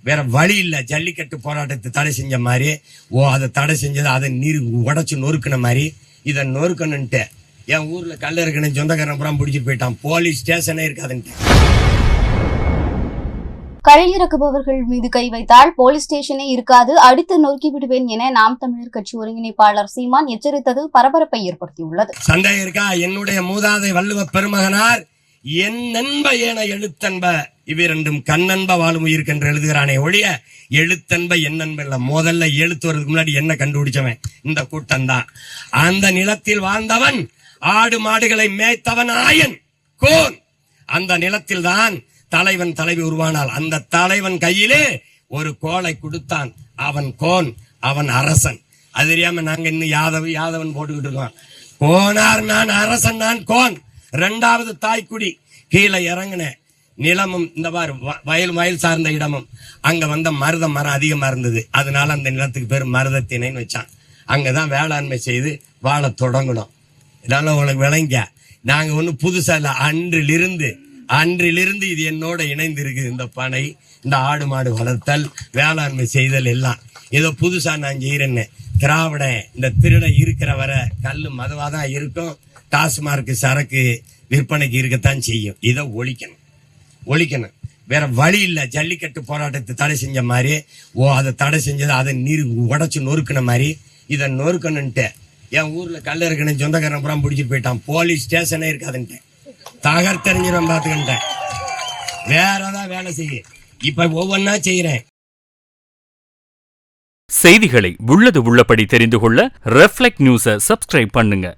வேற வழி இல்ல. ஜல்லிக்கட்டு போராட்டத்தை தடை செஞ்ச மாதிரி அதை தடை செஞ்சது அதை நீர் உடைச்சு நொறுக்கின மாதிரி இதை நொறுக்கணுன்ட்டு என் ஊர்ல கல்ல இருக்கணும் சொந்தக்காரன் புறம் பிடிச்சிட்டு போயிட்டான். போலீஸ் ஸ்டேஷனே இருக்காதுன்ட்டு. களை இறக்குபவர்கள் மீது கை வைத்தால் போலீஸ் ஸ்டேஷனே இருக்காது, அடித்து நொறுக்கி விடுவேன் என நாம் தமிழர் கட்சி ஒருங்கிணைப்பாளர் சீமான் எச்சரித்தது பரபரப்பை ஏற்படுத்தியுள்ளது. சந்தேகம் இருக்கா? என்னுடைய மூதாதை வள்ளுவ பெருமகனார் என் நண்ப ஏன எழுத்தன்ப இவ்விரண்டும் கண்ணன்ப வாழும் உயிர்க்கென்று எழுதுகிறானே ஒழிய எழுத்தன்ப என்னன்ப இல்ல. முதல்ல எழுத்து வர்றதுக்கு முன்னாடி என்ன கண்டுபிடிச்சவன் இந்த கூட்டம் தான். அந்த நிலத்தில் வாழ்ந்தவன், ஆடு மாடுகளை மேய்த்தவன் ஆயன் கோன். அந்த நிலத்தில் தான் தலைவன் தலைவி உருவானால். அந்த தலைவன் கையிலே ஒரு கோலை கொடுத்தான். அவன் கோன், அவன் அரசன். அது தெரியாம நாங்க இன்னும் யாதவன் போட்டுக்கிட்டு இருக்கோம். கோனார் நான், அரசன் நான், கோன் இரண்டாவது தாய்க்குடி. கீழே இறங்கின நிலமும் இந்த மாதிரி வயல் சார்ந்த இடமும் அங்க வந்த மருத மரம் அதிகமா இருந்தது. அதனால அந்த நிலத்துக்கு பேர் மருதத்திணைன்னு வச்சான். அங்கதான் வேளாண்மை செய்து வாழ தொடங்கணும். இதனால உங்களுக்கு விளங்க, நாங்க ஒண்ணு புதுசா இல்ல. அன்றிலிருந்து இது என்னோட இணைந்து இருக்குது. இந்த பனை, இந்த ஆடு மாடு வளர்த்தல், வேளாண்மை செய்தல் எல்லாம் ஏதோ புதுசா நான் செய்யறேன்னு. திராவிட இந்த திருட இருக்கிற வர கல்லு மதுவாதான் இருக்கும். டாஸ்மார்க் சரக்கு விற்பனைக்கு இருக்கத்தான் செய்யும். இதை ஒழிக்கணும். வேற வழி இல்ல. ஜல்லிக்கட்டு போராட்டத்தை தடை செஞ்ச மாதிரி அதை தடை செஞ்சது அதை நீர் உடைச்சு நொறுக்கின மாதிரி இதை நொறுக்கணுன்ட்டு என் ஊர்ல கல்ல இருக்கணும் சொந்தக்காரன் புறம் பிடிச்சிட்டு போயிட்டான். போலீஸ் ஸ்டேஷனே இருக்காதுன்ட்டு தகர்த்தெறிஞ்சிடும் பாத்துக்கிட்டேன். வேறதான் வேலை செய்ய இப்ப ஒவ்வொன்னா செய்யறேன். செய்திகளை உள்ளது உள்ளபடி தெரிந்து கொள்ள ரெஃப்ளெக்ட் நியூஸை சப்ஸ்கிரைப் பண்ணுங்க.